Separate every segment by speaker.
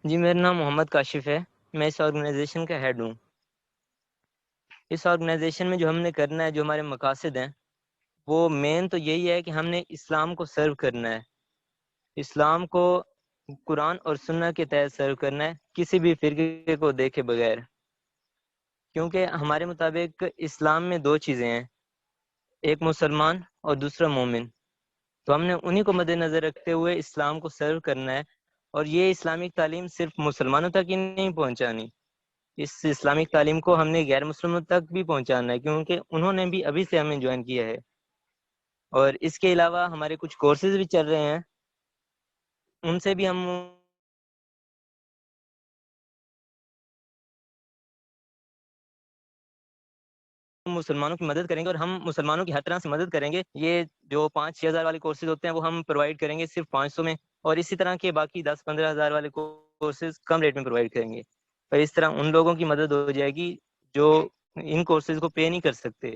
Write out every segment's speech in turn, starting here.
Speaker 1: جی میرا نام محمد کاشف ہے، میں اس آرگنائزیشن کا ہیڈ ہوں۔ اس آرگنائزیشن میں جو ہم نے کرنا ہے، جو ہمارے مقاصد ہیں، وہ مین تو یہی ہے کہ ہم نے اسلام کو سرو کرنا ہے، اسلام کو قرآن اور سنت کے تحت سرو کرنا ہے، کسی بھی فرقے کو دیکھے بغیر، کیونکہ ہمارے مطابق اسلام میں دو چیزیں ہیں، ایک مسلمان اور دوسرا مومن، تو ہم نے انہی کو مد نظر رکھتے ہوئے اسلام کو سرو کرنا ہے، اور یہ اسلامک تعلیم صرف مسلمانوں تک ہی نہیں پہنچانی، اس اسلامک تعلیم کو ہم نے غیر مسلموں تک بھی پہنچانا ہے، کیونکہ انہوں نے بھی ابھی سے ہمیں جوائن کیا ہے۔ اور اس کے علاوہ ہمارے کچھ کورسز بھی چل رہے ہیں، ان سے بھی ہم مسلمانوں کی مدد کریں گے، اور ہم مسلمانوں کی ہر طرح سے مدد کریں گے۔ یہ جو 5-6 ہزار والے کورسز ہوتے ہیں وہ ہم پرووائڈ کریں گے صرف 500 میں، اور اسی طرح کے باقی 10-15 ہزار والے کورسز کم ریٹ میں پرووائڈ کریں گے، اور اس طرح ان لوگوں کی مدد ہو جائے گی جو ان کورسز کو پے نہیں کر سکتے،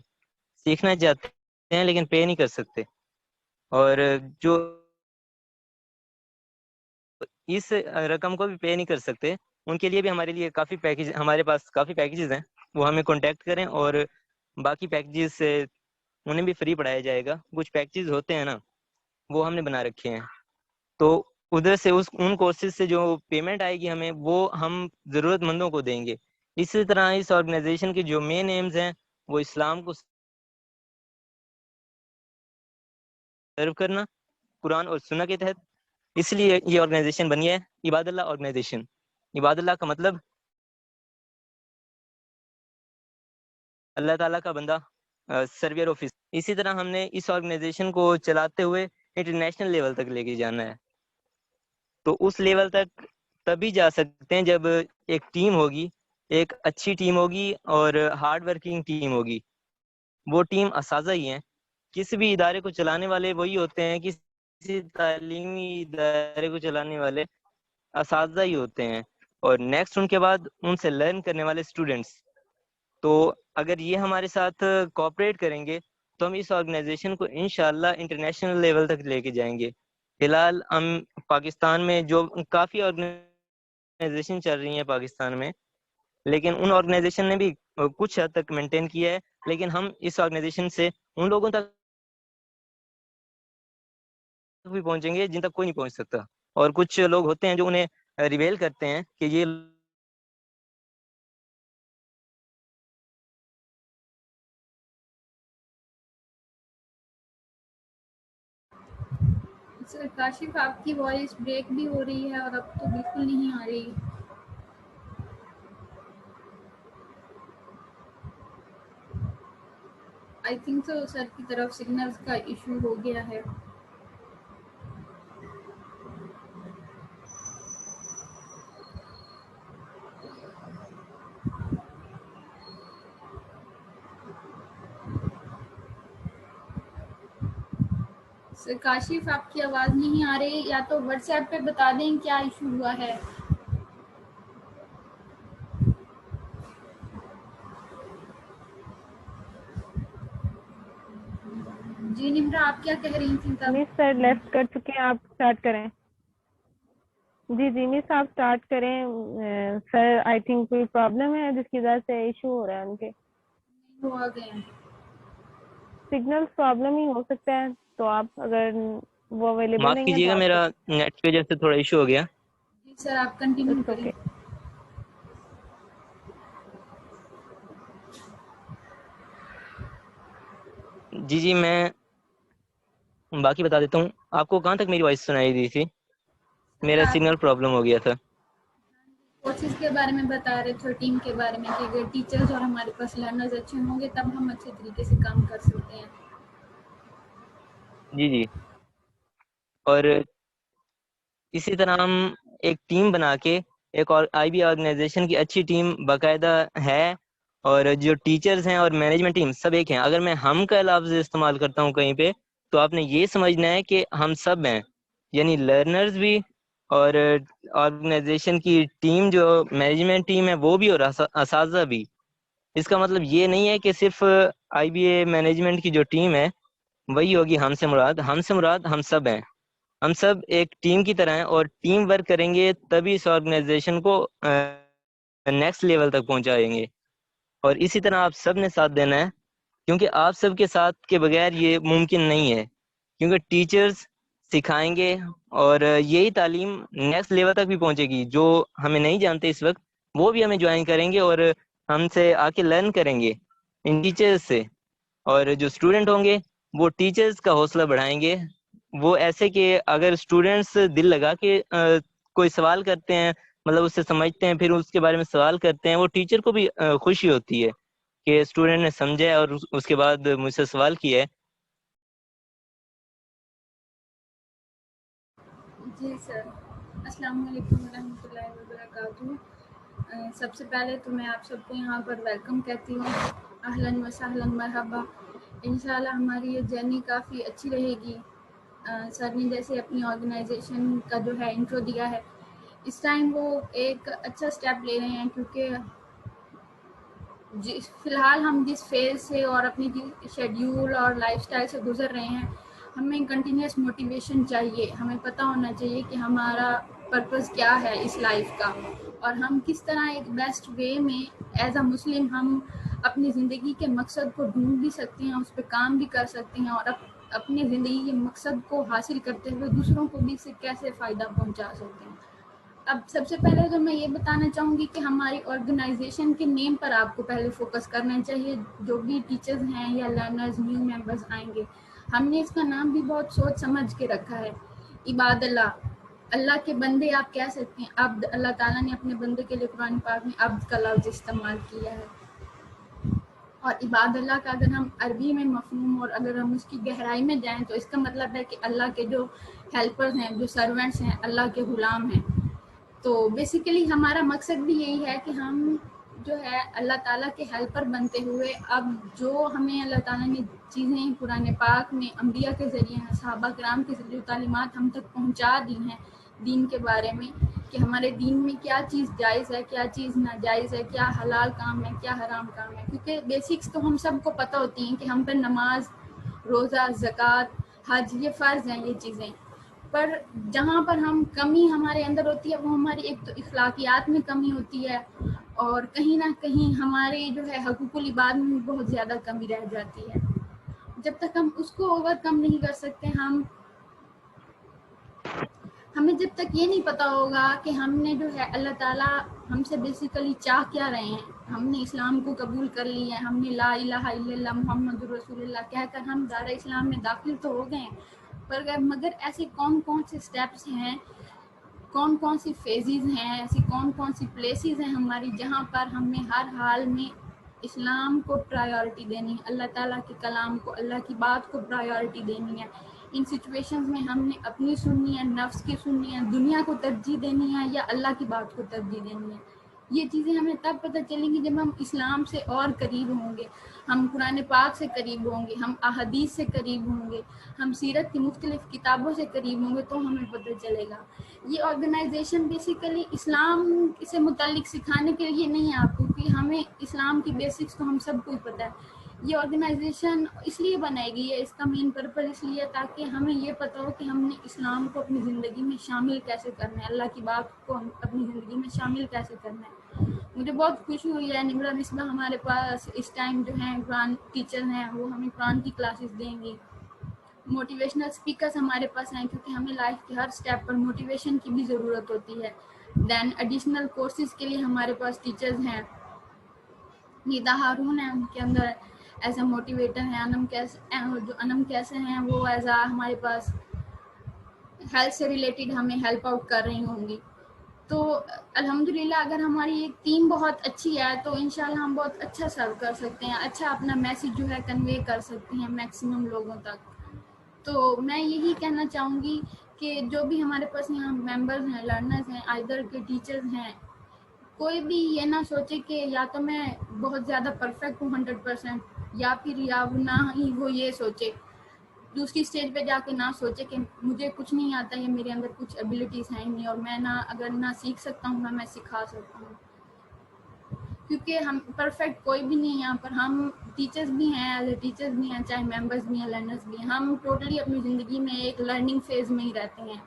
Speaker 1: سیکھنا چاہتے ہیں لیکن پے نہیں کر سکتے، اور جو اس رقم کو بھی پے نہیں کر سکتے، ان کے لیے بھی ہمارے پاس کافی پیکیجز ہیں، وہ ہمیں کانٹیکٹ کریں، اور باقی پیکیجز سے انہیں بھی فری پڑھایا جائے گا۔ کچھ پیکیجز ہوتے ہیں نا، وہ ہم نے بنا رکھے ہیں، تو ادھر سے ان کورسز سے جو پیمنٹ آئے گی ہمیں، وہ ہم ضرورت مندوں کو دیں گے۔ اسی طرح اس آرگنائزیشن کے جو مین ایمز ہیں وہ اسلام کو سرو کرنا قرآن اور سنت کے تحت، اس لیے یہ آرگنائزیشن بنی ہے عباد اللہ آرگنائزیشن۔ عباد اللہ کا مطلب اللہ تعالیٰ کا بندہ، سرویر آف۔ اسی طرح ہم نے اس آرگنائزیشن کو چلاتے ہوئے انٹرنیشنل لیول تک لے کے جانا ہے، تو اس لیول تک تبھی جا سکتے ہیں جب ایک ٹیم ہوگی، ایک اچھی ٹیم ہوگی اور ہارڈ ورکنگ ٹیم ہوگی۔ وہ ٹیم اساتذہ ہی ہیں، کسی بھی ادارے کو چلانے والے وہی ہوتے ہیں، کسی تعلیمی ادارے کو چلانے والے اساتذہ ہی ہوتے ہیں، اور نیکسٹ ان کے بعد ان سے لرن کرنے والے اسٹوڈنٹس۔ تو اگر یہ ہمارے ساتھ کوآپریٹ کریں گے تو ہم اس آرگنائزیشن کو انشاءاللہ انٹرنیشنل لیول تک لے کے جائیں گے۔ فی الحال ہم پاکستان میں جو کافی آرگنائزیشن چل رہی ہیں پاکستان میں، لیکن ان آرگنائزیشن نے بھی کچھ حد تک مینٹین کیا ہے، لیکن ہم اس آرگنائزیشن سے ان لوگوں تک بھی پہنچیں گے جن تک کوئی نہیں پہنچ سکتا، اور کچھ لوگ ہوتے ہیں جو انہیں ریویل کرتے ہیں کہ یہ
Speaker 2: سر کاشف، آپ کی وائس بریک بھی ہو رہی ہے اور اب تو بالکل نہیں آ رہی۔ آئی تھنک سو سر کی طرف سگنلز کا ایشو ہو گیا ہے۔ سر کاشف، آپ کی آواز نہیں آ رہی، یا تو واٹس ایپ پہ بتا دیں کیا ایشو ہوا ہے۔ جی نمرا، آپ کیا کہہ رہی تھیں تب؟
Speaker 3: مس سر لیفٹ کر چکے ہیں، آپ اسٹارٹ کریں۔ جی مس آپ اسٹارٹ کریں۔ سر آئی تھنک کوئی پرابلم ہے جس کی وجہ سے ایشو ہو رہا ہے ان کے،
Speaker 2: ہو آ گئے ہیں۔
Speaker 3: سگنل پرابلم ہی ہو سکتا ہے، تو آپ اگر وہ اویلیبل
Speaker 1: معاف
Speaker 3: نہیں ہے
Speaker 1: کیجیے
Speaker 3: تو
Speaker 1: گا،
Speaker 3: آپ
Speaker 1: میرا نیٹ کی وجہ سے تھوڑا ایشو ہو گیا۔
Speaker 2: جی سر، آپ کنٹینیو
Speaker 3: اٹس
Speaker 2: کریں۔
Speaker 3: اوکے۔
Speaker 1: جی میں باقی بتا دیتا ہوں۔ آپ کو کہاں تک میری وائس سنائی دی تھی؟
Speaker 2: سر
Speaker 1: میرا
Speaker 2: آپ
Speaker 1: سگنل پرابلم ہو گیا تھا۔
Speaker 2: کورسز کے بارے میں بتا رہے تھے، ٹیم کے بارے میں، کہ اگر ٹیچرز اور ہمارے پاس لرنرز اچھے ہوں گے تب ہم اچھے طریقے سے کام کر سکتے ہیں۔
Speaker 1: جی اور اسی طرح ہم ایک ٹیم بنا کے، ایک اور آئی بی آرگنائزیشن کی اچھی ٹیم باقاعدہ ہے، اور جو ٹیچرز ہیں اور مینجمنٹ ٹیم سب ایک ہیں۔ اگر میں ہم کا لفظ استعمال کرتا ہوں کہیں پہ، تو آپ نے یہ سمجھنا ہے کہ ہم سب ہیں، یعنی لرنرز بھی، اور آرگنائزیشن کی ٹیم جو مینجمنٹ ٹیم ہے وہ بھی، اور اساتذہ بھی۔ اس کا مطلب یہ نہیں ہے کہ صرف آئی بی اے مینجمنٹ کی جو ٹیم ہے وہی ہوگی ہم سے مراد، ہم سے مراد ہم سب ہیں۔ ہم سب ایک ٹیم کی طرح ہیں اور ٹیم ورک کریں گے تبھی اس آرگنائزیشن کو نیکسٹ لیول تک پہنچائیں گے. اور اسی طرح آپ سب نے ساتھ دینا ہے کیونکہ آپ سب کے ساتھ کے بغیر یہ ممکن نہیں ہے, کیونکہ ٹیچرز سکھائیں گے اور یہی تعلیم نیکسٹ لیول تک بھی پہنچے گی. جو ہمیں نہیں جانتے اس وقت وہ بھی ہمیں جوائن کریں گے اور ہم سے آ کے لرن کریں گے ان ٹیچرز سے. اور جو اسٹوڈنٹ ہوں گے وہ ٹیچرز کا حوصلہ بڑھائیں گے, وہ ایسے کہ اگر اسٹوڈنٹس دل لگا کے کوئی سوال کرتے ہیں, مطلب اس سے سمجھتے ہیں, پھر اس کے بارے میں سوال کرتے ہیں, وہ ٹیچر کو بھی خوشی ہوتی ہے کہ اسٹوڈنٹ نے سمجھا اور اس کے بعد مجھ سے سوال کیا ہے.
Speaker 2: جی سر, السلام علیکم ورحمۃ اللہ وبرکاتہ. سب سے پہلے تو میں آپ سب کو یہاں پر ویلکم کہتی ہوں, اہلاً و سہلاً مرحبا. انشاءاللہ ہماری یہ جرنی کافی اچھی رہے گی. سر نے جیسے اپنی آرگنائزیشن کا جو ہے انٹرو دیا ہے, اس ٹائم وہ ایک اچھا اسٹیپ لے رہے ہیں, کیونکہ فی الحال ہم جس فیز سے اور اپنی شیڈیول اور لائف سٹائل سے گزر رہے ہیں, ہمیں کنٹینیوس موٹیویشن چاہیے. ہمیں پتہ ہونا چاہیے کہ ہمارا پرپس کیا ہے اس لائف کا, اور ہم کس طرح ایک بیسٹ وے میں ایز اے مسلم ہم اپنی زندگی کے مقصد کو ڈھونڈ بھی سکتے ہیں, اس پہ کام بھی کر سکتے ہیں, اور اپنی زندگی کے مقصد کو حاصل کرتے ہوئے دوسروں کو بھی سے کیسے فائدہ پہنچا سکتے ہیں. اب سب سے پہلے تو میں یہ بتانا چاہوں گی کہ ہماری آرگنائزیشن کے نیم پر آپ کو پہلے فوکس کرنا چاہیے. جو بھی ٹیچرز ہیں یا لرنرز نیو ممبرز آئیں گے, ہم نے اس کا نام بھی بہت سوچ سمجھ کے رکھا ہے, عباد اللہ, اللہ کے بندے آپ کہہ سکتے ہیں. عبد, اللہ تعالیٰ نے اپنے بندے کے لیے قرآن پاک میں عبد کا لفظ استعمال کیا ہے. اور عباد اللہ کا اگر ہم عربی میں مفہوم اور اگر ہم اس کی گہرائی میں جائیں تو اس کا مطلب ہے کہ اللہ کے جو ہیلپرز ہیں, جو سرونٹس ہیں, اللہ کے غلام ہیں. تو بیسیکلی ہمارا مقصد بھی یہی ہے کہ ہم جو ہے اللہ تعالیٰ کے ہیلپر بنتے ہوئے, اب جو ہمیں اللہ تعالیٰ نے چیزیں قرآن پاک میں انبیاء کے ذریعے, صحابہ کرام کے ذریعے تعلیمات ہم تک پہنچا دی ہیں دین کے بارے میں, کہ ہمارے دین میں کیا چیز جائز ہے, کیا چیز ناجائز ہے, کیا حلال کام ہے, کیا حرام کام ہے. کیونکہ بیسکس تو ہم سب کو پتہ ہوتی ہیں کہ ہم پر نماز, روزہ, زکوٰۃ, حج یہ فرض ہیں یہ چیزیں, پر جہاں پر ہم کمی ہمارے اندر ہوتی ہے وہ ہماری ایک تو اخلاقیات میں کمی ہوتی ہے, اور کہیں نہ کہیں ہمارے جو ہے حقوق العباد میں بہت زیادہ کمی رہ جاتی ہے. جب تک ہم اس کو اوور کم نہیں کر سکتے, ہمیں جب تک یہ نہیں پتا ہوگا کہ ہم نے جو ہے اللہ تعالیٰ ہم سے بیسیکلی چاہ کیا رہے ہیں. ہم نے اسلام کو قبول کر لی ہے, ہم نے لا الہ الا اللہ محمد رسول اللہ کہہ کر ہم دار اسلام میں داخل تو ہو گئے ہیں, مگر ایسے کون کون سے سٹیپس ہیں, کون کون سی فیزز ہیں, ایسی کون کون سی پلیسز ہیں ہماری جہاں پر ہمیں ہر حال میں اسلام کو پرائیورٹی دینی ہے, اللہ تعالیٰ کے کلام کو, اللہ کی بات کو پرائیورٹی دینی ہے. ان سچویشنز میں ہم نے اپنی سننی ہے, نفس کی سننی ہے, دنیا کو ترجیح دینی ہے یا اللہ کی بات کو ترجیح دینی ہے. یہ چیزیں ہمیں تب پتہ چلیں گی جب ہم اسلام سے اور قریب ہوں گے, ہم قرآن پاک سے قریب ہوں گے, ہم احادیث سے قریب ہوں گے, ہم سیرت کی مختلف کتابوں سے قریب ہوں گے, تو ہمیں پتہ چلے گا. یہ آرگنائزیشن بیسیکلی اسلام سے متعلق سکھانے کے لیے نہیں ہے آپ کو, کہ ہمیں اسلام کی بیسکس تو ہم سب کو ہی پتہ ہے. یہ آرگنائزیشن اس لیے بنائی گئی ہے, اس کا مین پرپز اس لیے تاکہ ہمیں یہ پتہ ہو کہ ہم نے اسلام کو اپنی زندگی میں شامل کیسے کرنا ہے, اللہ کی بات کو ہم اپنی زندگی میں شامل کیسے کرنا ہے. مجھے بہت خوشی ہوئی ہے, نمرہ مصباح ہمارے پاس اس ٹائم جو ہیں قرآن ٹیچر ہیں, وہ ہمیں قرآن کی کلاسز دیں گی. موٹیویشنل اسپیکرز ہمارے پاس ہیں, کیونکہ ہمیں لائف کے ہر سٹیپ پر موٹیویشن کی بھی ضرورت ہوتی ہے. دین ایڈیشنل کورسز کے لیے ہمارے پاس ٹیچرز ہیں, نیدا ہارون ہیں, ان کے اندر ایز اے موٹیویٹر ہیں, انم کیسے ہیں وہ ایز اے ہمارے پاس ہیلتھ سے ریلیٹڈ ہمیں ہیلپ آؤٹ کر رہی ہوں گی. تو الحمدللہ اگر ہماری ایک ٹیم بہت اچھی ہے تو انشاءاللہ ہم بہت اچھا سرو کر سکتے ہیں, اچھا اپنا میسیج جو ہے کنوے کر سکتے ہیں میکسیمم لوگوں تک. تو میں یہی کہنا چاہوں گی کہ جو بھی ہمارے پاس یہاں ممبرز ہیں, لرنرز ہیں, آئدر کے ٹیچرز ہیں, کوئی بھی یہ نہ سوچے کہ یا تو میں بہت زیادہ پرفیکٹ ہوں 100%, یا پھر یا نہ ہی وہ یہ سوچے دوسری اسٹیج پہ جا کے نہ سوچے کہ مجھے کچھ نہیں آتا ہے, میرے اندر کچھ ایبلٹیز ہیں نہیں, اور میں نہ اگر نہ سیکھ سکتا ہوں نہ میں سکھا سکتا ہوں. کیونکہ ہم پرفیکٹ کوئی بھی نہیں ہے یہاں پر. ہم ٹیچرز بھی ہیں، ایز اے ٹیچرز بھی ہیں، چاہے ممبرز بھی ہیں، لرنرز بھی ہیں. ہم ٹوٹلی اپنی زندگی میں ایک لرننگ فیز میں ہی رہتے ہیں.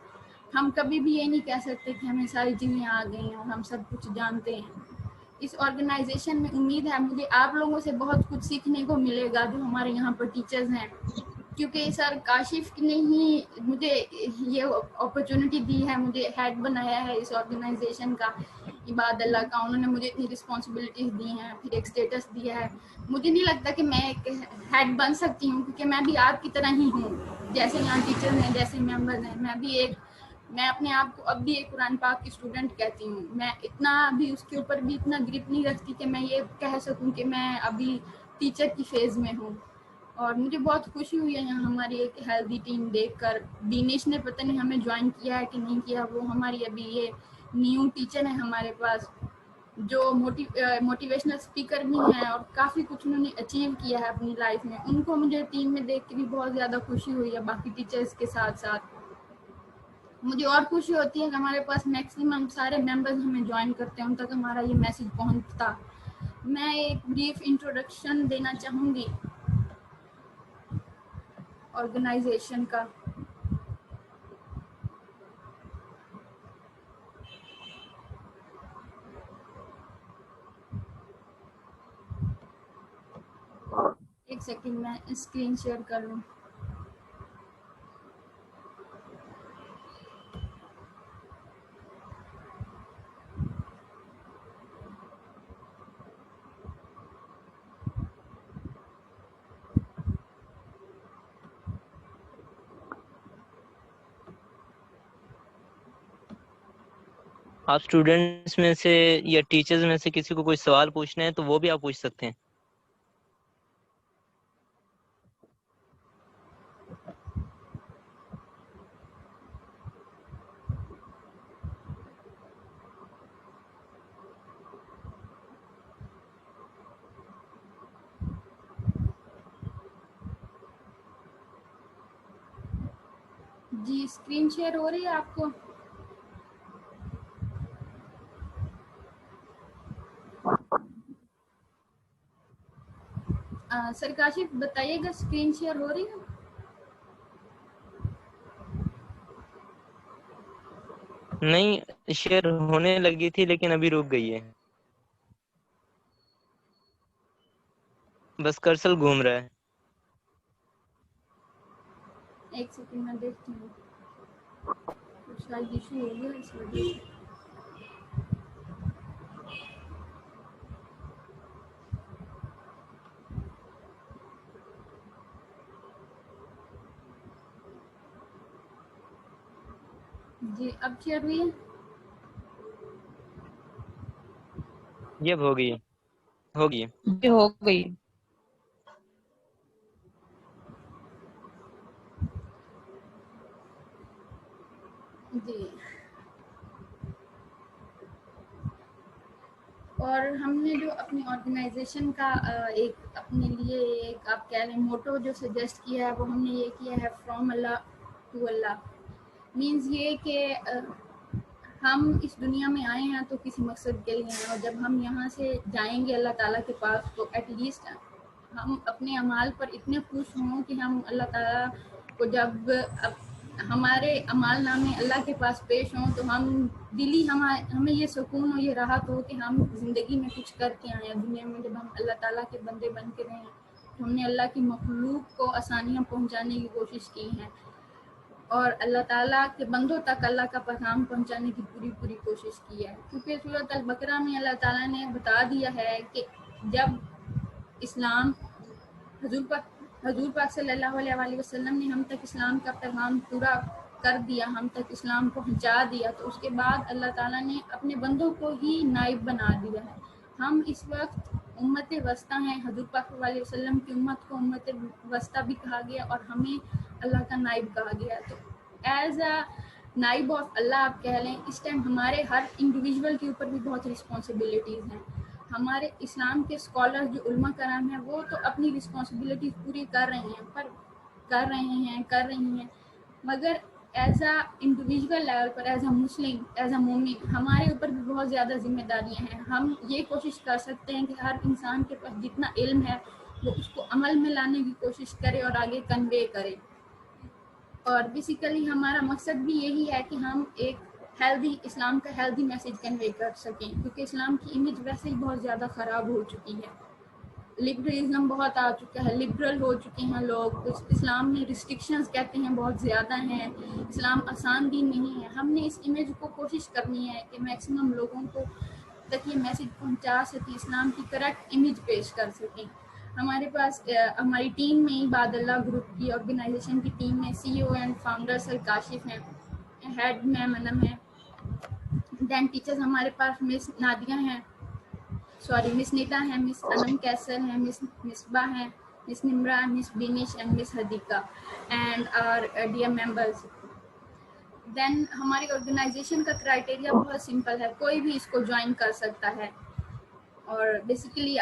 Speaker 2: ہم کبھی بھی یہ نہیں کہہ سکتے کہ ہمیں ساری چیزیں آ گئی ہیں اور ہم سب کچھ جانتے ہیں. اس آرگنائزیشن میں امید ہے مجھے آپ لوگوں سے بہت کچھ سیکھنے کو ملے گا جو ہمارے یہاں پر ٹیچرز ہیں، کیونکہ سر کاشف نے ہی مجھے یہ اپرچونٹی دی ہے، مجھے ہیڈ بنایا ہے اس آرگنائزیشن کا. عباد اللہ کا انہوں نے مجھے اتنی رسپانسبلٹیز دی ہیں، پھر ایک اسٹیٹس دیا ہے. مجھے نہیں لگتا کہ میں ایک ہیڈ بن سکتی ہوں، کیونکہ میں بھی آپ کی طرح ہی ہوں. جیسے یہاں ٹیچر ہیں، جیسے ممبر ہیں، میں اپنے آپ کو اب بھی ایک قرآن پاک کی اسٹوڈنٹ کہتی ہوں. میں اتنا بھی اس کے اوپر بھی اتنا گرپ نہیں رکھتی کہ میں یہ کہہ سکوں کہ میں ابھی ٹیچر کی فیز میں ہوں. اور مجھے بہت خوشی ہوئی ہے یہاں ہماری ایک ہیلدی ٹیم دیکھ کر. دینش نے پتہ نہیں ہمیں جوائن کیا ہے کہ نہیں کیا، وہ ہماری ابھی یہ نیو ٹیچر ہے ہمارے پاس، جو موٹیویشنل اسپیکر بھی ہیں اور کافی کچھ انہوں نے اچیو کیا ہے اپنی لائف میں. ان کو مجھے ٹیم میں دیکھ کے بھی بہت زیادہ خوشی ہوئی ہے. باقی ٹیچرز کے ساتھ ساتھ مجھے اور خوشی ہوتی ہے کہ ہمارے پاس میکسیمم سارے ممبرز ہمیں جوائن کرتے ہیں، ان تک ہمارا یہ میسج پہنچتا. میں ایک بریف انٹروڈکشن دینا چاہوں گی آرگنائزیشن کا. ایک سیکنڈ میں اسکرین شیئر کر لوں.
Speaker 1: آپ اسٹوڈینٹس میں سے یا ٹیچرز میں سے کسی کو کوئی سوال پوچھنا ہے تو وہ بھی آپ پوچھ سکتے ہیں.
Speaker 2: جی اسکرین شیئر ہو رہی ہے آپ کو؟ سر کاشف بتائیے گا اسکرین شیئر ہو رہی ہے؟
Speaker 1: نہیں، شیئر ہونے لگی تھی لیکن ابھی رک گئی ہے. بس کرسل گھوم رہا ہے.
Speaker 2: ایک سیکنڈ میں دیکھتی ہوں، شاید ایشو ہو گیا اس وجہ سے. جی اب شیئر ہوئی ہے؟
Speaker 1: یہ اب ہوگی ہوگی.
Speaker 4: جی ہو گئی.
Speaker 2: جی اور ہم نے جو اپنی آرگنائزیشن کا ایک اپنے لیے ایک آپ کہہ لیں موٹو جو سجیسٹ کیا ہے، وہ ہم نے یہ کیا ہے فرام اللہ ٹو اللہ. مینز یہ کہ ہم اس دنیا میں آئے ہیں تو کسی مقصد کے لیے ہیں، اور جب ہم یہاں سے جائیں گے اللہ تعالیٰ کے پاس تو ایٹ لیسٹ ہم اپنے اعمال پر اتنے خوش ہوں کہ ہم اللہ تعالیٰ کو جب ہمارے اعمال نامے اللہ کے پاس پیش ہوں تو ہم دلی ہمیں یہ سکون ہو، یہ راحت ہو کہ ہم زندگی میں کچھ کر کے آئے ہیں. دنیا میں جب ہم اللہ تعالیٰ کے بندے بن کے رہے ہیں، ہم نے اللہ کی مخلوق کو آسانیاں پہنچانے کی کوشش کی ہیں اور اللہ تعالیٰ کے بندوں تک اللہ کا پیغام پہنچانے کی پوری کوشش کی ہے. کیونکہ سورۃ البقرہ میں اللہ تعالیٰ نے بتا دیا ہے کہ جب اسلام حضور پاک صلی اللہ علیہ وسلم نے ہم تک اسلام کا پیغام پورا کر دیا، ہم تک اسلام پہنچا دیا، تو اس کے بعد اللہ تعالیٰ نے اپنے بندوں کو ہی نائب بنا دیا ہے. ہم اس وقت امت وسطیٰ ہیں. حضور پاک صلی اللہ علیہ وسلم کی امت کو امت وسطیٰ بھی کہا گیا اور ہمیں اللہ کا نائب کہا گیا. تو ایز اے نائب آف اللہ آپ کہہ لیں، اس ٹائم ہمارے ہر انڈیویژول کے اوپر بھی بہت رسپانسبلٹیز ہیں. ہمارے اسلام کے اسکالر جو علماء کرام ہیں وہ تو اپنی رسپانسبلٹیز پوری کر رہی ہیں، مگر as a individual level per as a Muslim as a مومن ہمارے اوپر بھی بہت زیادہ ذمہ داریاں ہیں. ہم یہ کوشش کر سکتے ہیں کہ ہر انسان کے پاس جتنا علم ہے وہ اس کو عمل میں لانے کی کوشش کرے اور آگے کنوے کرے. اور بیسیکلی ہمارا مقصد بھی یہی ہے کہ ہم ایک ہیلدی اسلام کا ہیلدی میسیج کنوے کر سکیں, کیونکہ اسلام کی امیج ویسے ہی بہت زیادہ خراب ہو چکی ہے. لبرلزم بہت آ چکا ہے, لبرل ہو چکے ہیں لوگ. اسلام میں ریسٹرکشنز کہتے ہیں بہت زیادہ ہیں, اسلام آسان دین نہیں ہے. ہم نے اس امیج کو کوشش کرنی ہے کہ میکسیمم لوگوں کو تک یہ میسیج پہنچا سکیں, اسلام کی کریکٹ امیج پیش کر سکیں. ہمارے پاس ہماری ٹیم میں عباد اللہ گروپ کی آرگنائزیشن کی ٹیم میں سی او اینڈ فاؤنڈر سر کاشف ہیں, ہیڈ میم انم ہے, دین ٹیچرز ہمارے پاس مس نادیہ ہیں, سوری مس نیتا ہیں, مس انم کیسر ہیں, مس مصباح ہیں, miss Nimra, miss Binish and miss Hadiqa and R D M members. Then ہماری آرگنائزیشن کا کرائٹیریا بہت سمپل ہے, کوئی بھی اس کو جوائن کر سکتا ہے. اور بیسیکلی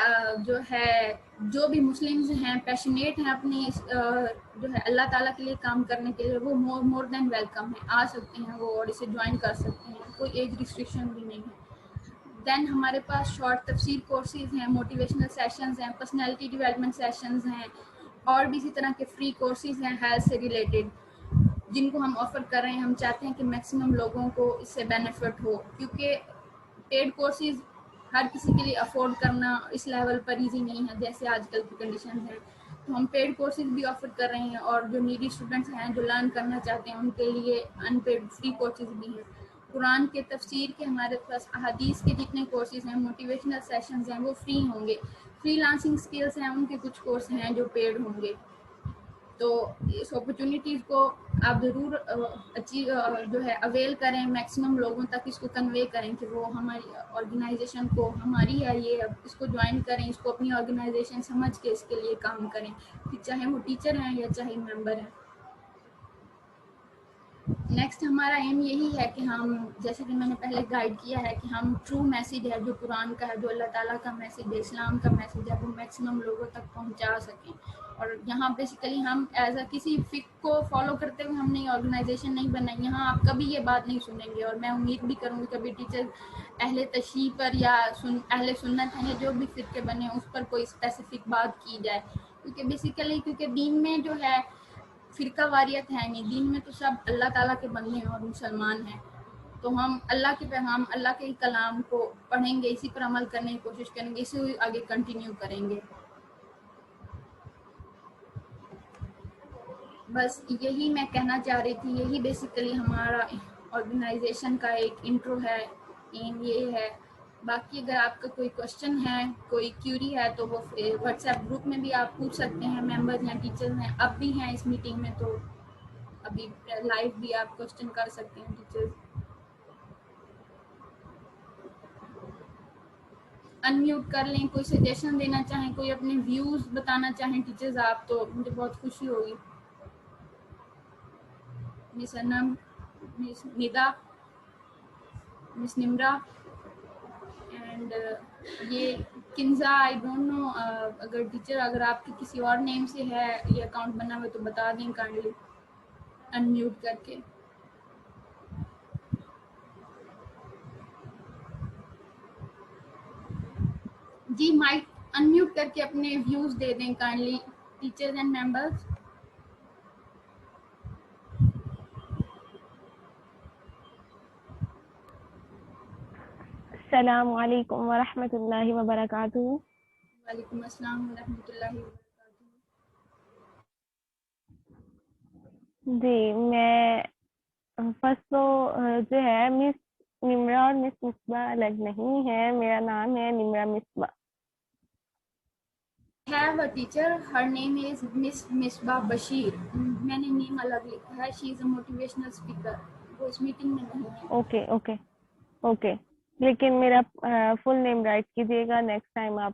Speaker 2: جو بھی مسلمز ہیں پیشنیٹ ہیں اپنی جو ہے اللہ تعالیٰ کے لیے کام کرنے کے لیے, وہ مور دین ویلکم ہے, آ سکتے ہیں وہ اور اسے جوائن کر سکتے ہیں, کوئی ایج ریسٹرکشن بھی نہیں ہے. دین ہمارے پاس شارٹ تفسیر کورسز ہیں, موٹیویشنل سیشنز ہیں, پرسنالٹی ڈیولپمنٹ سیشنز ہیں, اور بھی اسی طرح کے فری کورسز ہیں ہیلتھ سے ریلیٹڈ, جن کو ہم آفر کر رہے ہیں. ہم چاہتے ہیں کہ میکسیمم لوگوں کو اس سے بینیفٹ ہو, کیونکہ پیڈ کورسز ہر کسی کے لیے افورڈ کرنا اس لیول پر ایزی نہیں ہے جیسے آج کل کی کنڈیشنز ہیں. تو ہم پیڈ کورسز بھی آفر کر رہے ہیں, اور جو نیڈی اسٹوڈنٹس ہیں جو لرن کرنا چاہتے ہیں ان کے لیے ان پیڈ فری کورسز بھی ہیں. قرآن کے تفسیر کے ہمارے پاس احادیث کے جتنے کورسز ہیں, موٹیویشنل سیشنز ہیں, وہ فری ہوں گے. فری لانسنگ اسکلس ہیں, ان کے کچھ کورس ہیں جو پیڈ ہوں گے. تو اس اپرچونیٹیز کو آپ ضرور جو ہے اویل کریں, میکسیمم لوگوں تک اس کو کنوے کریں کہ وہ ہماری آرگنائزیشن کو, ہماری ہے یہ, اس کو جوائن کریں, اس کو اپنی آرگنائزیشن سمجھ کے اس کے لیے کام کریں, پھر چاہے وہ ٹیچر ہیں یا چاہے ممبر ہیں. نیکسٹ ہمارا ایم یہی ہے کہ ہم, جیسے کہ میں نے پہلے گائیڈ کیا ہے, کہ ہم ٹرو میسیج ہے جو قرآن کا ہے, جو اللہ تعالیٰ کا میسیج ہے, اسلام کا میسیج ہے, وہ میکسیمم لوگوں تک پہنچا سکیں. اور یہاں بیسیکلی ہم ایز اے کسی فک کو فالو کرتے ہوئے ہم نے آرگنائزیشن نہیں بنائی. یہاں آپ کبھی یہ بات نہیں سنیں گے, اور میں امید بھی کروں گی کبھی ٹیچر اہل تشیع پر یا اہل سنت ہیں یا جو بھی فرقے بنے اس پر کوئی اسپیسیفک بات کی جائے, کیونکہ دین میں جو ہے فرقہ واریت ہے نہیں, دین میں تو سب اللہ تعالیٰ کے بندے ہیں اور مسلمان ہیں. تو ہم اللہ کے پیغام, اللہ کے کلام کو پڑھیں گے, اسی پر عمل کرنے کی کوشش کریں گے, اسے آگے کنٹینیو کریں گے. بس یہی میں کہنا چاہ رہی تھی, یہی بیسیکلی ہمارا آرگنائزیشن کا ایک انٹرو ہے, ایم یہ ہے. باقی اگر آپ کا کوئی کوشچن ہے, کوئی کیوری ہے, تو وہ واٹس ایپ گروپ میں بھی آپ پوچھ سکتے ہیں. ممبرز ہیں, ٹیچرز ہیں, اب بھی ہیں اس میٹنگ میں, تو ابھی لائیو بھی آپ کوشچن کر سکتے ہیں. ٹیچرز انمیوٹ کر لیں, کوئی سجیشن دینا چاہیں, کوئی اپنے ویوز بتانا چاہیں ٹیچرز آپ, تو مجھے بہت خوشی ہوگی. مس انم, مس ندا, مس نمرا اینڈ یہ کنزا, آئی ڈونٹ نو, اگر ٹیچر اگر آپ کی کسی اور نیم سے ہے یہ اکاؤنٹ بنا ہوا تو بتا دیں کائنڈلی انمیوٹ کر کے. جی مائک انمیوٹ کر کے اپنے ویوز دے دیں کائنڈلی ٹیچرز اینڈ ممبرز.
Speaker 3: السلام علیکم ورحمۃ اللہ وبرکاتہ.
Speaker 2: وعلیکم السلام ورحمۃ اللہ وبرکاتہ.
Speaker 3: جی میں فرسٹ تو جو ہے مس نمرا اور مس مصباح الگ نہیں ہے, میرا نام ہے Nimra Misbah.
Speaker 2: have a teacher, her name is Miss Misbah Bashir. میں نے نیم الگ لکھا ہے, she is a motivational speaker. وہ اس میٹنگ میں نہیں ہے.
Speaker 3: اوکے اوکے اوکے, لیکن میرا فل نیم رائٹ کیجیے گا نیکسٹ ٹائم آپ.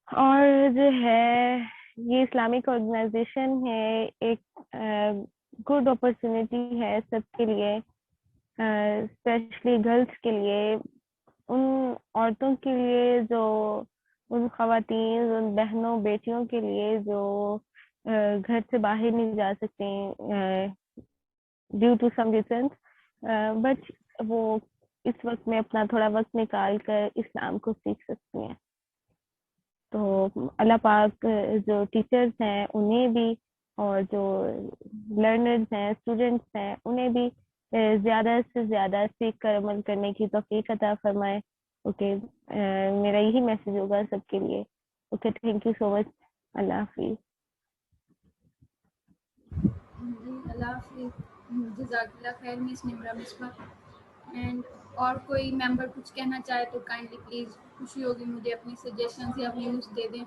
Speaker 3: اور جو ہے یہ اسلامک آرگنائزیشن ہے, ایک گڈ اپرچونیٹی ہے سب کے لیے, اسپیشلی گرلس کے لیے, ان عورتوں کے لیے جو ان خواتین ان بہنوں بیٹیوں کے لیے جو گھر سے باہر نہیں جا سکتے due to some reasons, but وہ اس وقت میں اپنا تھوڑا وقت نکال کر اسلام کو سیکھ سکتی ہیں. تو اللہ پاک جو ٹیچرز ہیں انہیں بھی اور جو لرنرز ہیں اسٹوڈنٹس ہیں انہیں بھی زیادہ سے زیادہ سیکھ کر عمل کرنے کی توفیق عطا فرمائے. اوکے میرا یہی میسج ہوگا سب کے لیے. اوکے تھینک یو سو مچ. اللہ حافظ.
Speaker 2: جی اللہ حافظ. جزاک اللہ خیر مس نمرہ مصباح. اینڈ اور کوئی ممبر کچھ کہنا چاہے تو کائنڈلی پلیز خوشی ہوگی مجھے اپنی سجیشنز یا ویوز دے دیں.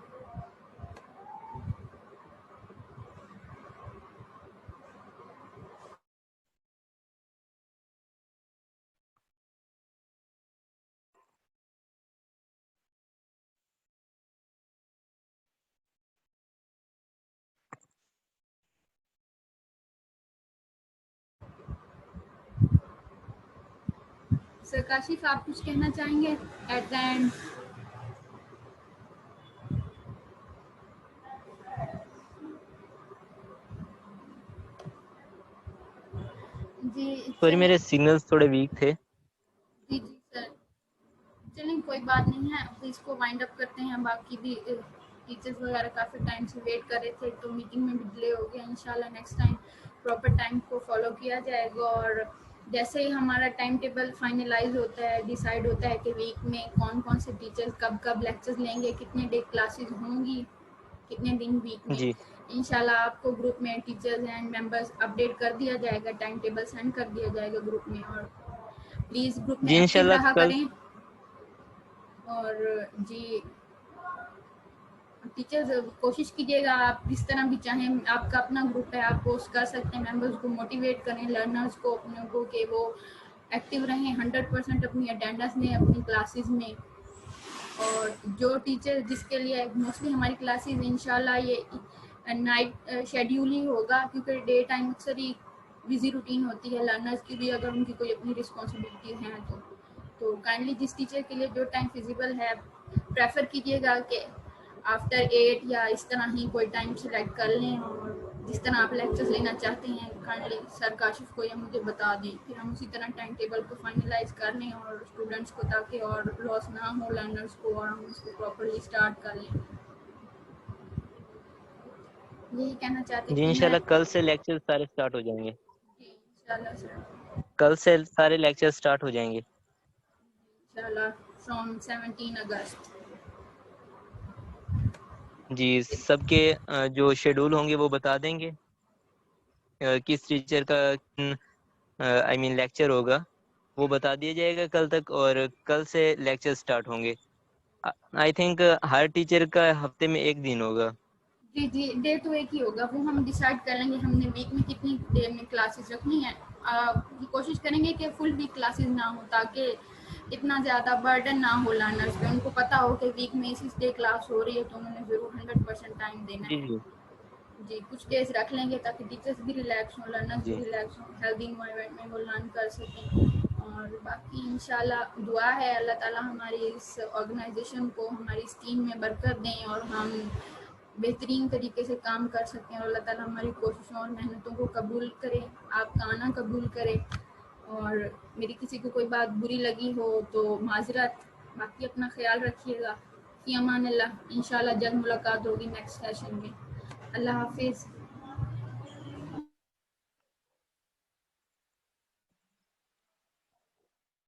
Speaker 2: سر کاشف آپ کچھ کہنا چاہیں گے ایٹ دا اینڈ؟ جی
Speaker 1: سوری میرے سگنلز تھوڑے ویک تھے.
Speaker 2: جی سر چلیں کوئی بات نہیں ہے. اب اس کو وائنڈ اپ کرتے ہیں. باقی بھی ٹیچرز وغیرہ کافی ٹائم سے ویٹ کر رہے تھے تو میٹنگ میں بھی ڈیلے ہو گیا. انشاءاللہ نیکسٹ ٹائم پراپر ٹائم کو فالو کیا جائے گا. اور جیسے ہی ہمارا ٹائم ٹیبل فائنلائز ہوتا ہے ڈیسائیڈ ہوتا ہے کہ ویک میں کون کون سے ٹیچرز کب کب لیکچرز لیں گے, کتنے ڈے کلاسز ہوں گی, کتنے دن ویک میں,
Speaker 1: جی
Speaker 2: انشاءاللہ آپ کو گروپ میں ٹیچرز اینڈ ممبرز اپڈیٹ کر دیا جائے گا, ٹائم ٹیبل سینڈ کر دیا جائے گا گروپ میں. اور پلیز گروپ میں
Speaker 1: جی
Speaker 2: ایکٹیو
Speaker 1: انشاءاللہ
Speaker 2: رہا
Speaker 1: کل.
Speaker 2: کریں. اور جی ٹیچرز کوشش کیجیے گا آپ جس طرح بھی چاہیں, آپ کا اپنا گروپ ہے آپ پوسٹ کر سکتے ہیں, ممبرز کو موٹیویٹ کریں, لرنرز کو اپنے کو کہ وہ ایکٹیو رہیں 100% اپنی اٹینڈنس میں اپنی کلاسز میں. اور جو ٹیچر جس کے لیے موسٹلی ہماری کلاسز انشاءاللہ یہ نائٹ شیڈیول ہی ہوگا کیونکہ ڈے ٹائم اکثر ہی بزی روٹین ہوتی ہے لرنرز کی بھی, اگر ان کی کوئی اپنی رسپانسبلٹیز ہیں تو کائنڈلی جس ٹیچر کے لیے جو ٹائم فیزیبل ہے پریفر کیجیے گا کہ آفٹر 8 یا اس طرح ہی کوئی ٹائم سلیکٹ کر لیں. اور جس طرح آپ لیکچرز لینا چاہتے ہیں کائنڈلی سر کاشف کو یا مجھے بتا دیں, پھر ہم اسی طرح ٹائم ٹیبل کو فائنلائز کر لیں اور اسٹوڈنٹس کو تاکہ اور لاس نہ ہو لرنرس کو, اور ہم اس کو پراپرلی اسٹارٹ کر لیں. یہی کہنا چاہتی
Speaker 1: جی
Speaker 2: تھی میں.
Speaker 1: انشاءاللہ کل سے لیکچر سارے سٹارٹ ہو جائیں گے.
Speaker 2: جی انشاءاللہ سر
Speaker 1: کل سے سارے لیکچر سٹارٹ ہو جائیں گے
Speaker 2: انشاءاللہ فرام 17 اگست.
Speaker 1: جی سب کے جو شیڈول ہوں گے وہ بتا دیں گے, کس ٹیچر کا آئی مین لیکچر ہوگا وہ بتا دیا جائے گا کل تک, اور کل سے لیکچر سٹارٹ ہوں گے. آئی تھنک ہر ٹیچر کا ہفتے میں ایک دن ہوگا.
Speaker 2: جی ڈے تو ایک ہی ہوگا, وہ ہم ڈیسائیڈ کر لیں گے ہم نے ویک میں کتنی ڈے میں کلاسز رکھنی ہیں. کوشش کریں گے کہ فل ویک کلاسز نہ ہوں تاکہ اتنا زیادہ برڈن نہ ہو لرنرز پہ, ان کو پتہ ہو کہ ویک میں اس ڈے کلاس ہو رہی ہے تو انہوں نے ضرور 100% ٹائم دینا
Speaker 1: جی
Speaker 2: ہے.
Speaker 1: جی
Speaker 2: جی کچھ ڈیز رکھ لیں گے تاکہ ٹیچرس بھی ریلیکس ہوں, لرنرس بھی
Speaker 1: جی
Speaker 2: ریلیکس ہوں, ہیلدی انوائرمنٹ میں وہ لرن کر سکیں. اور باقی انشاءاللہ دعا ہے اللہ تعالیٰ ہماری اس آرگنائزیشن کو ہماری اس ٹیم میں برکت دیں اور ہم بہترین طریقے سے کام کر سکیں, اور اللہ تعالیٰ ہماری کوششوں اور محنتوں کو قبول کرے, آپ کا آنا قبول کرے. اور میری کسی کو کوئی بات بری لگی ہو تو معذرت. باقی اپنا خیال رکھیے گا. فی امان اللہ. انشاءاللہ جلد ملاقات ہوگی نیکسٹ سیشن میں. اللہ حافظ.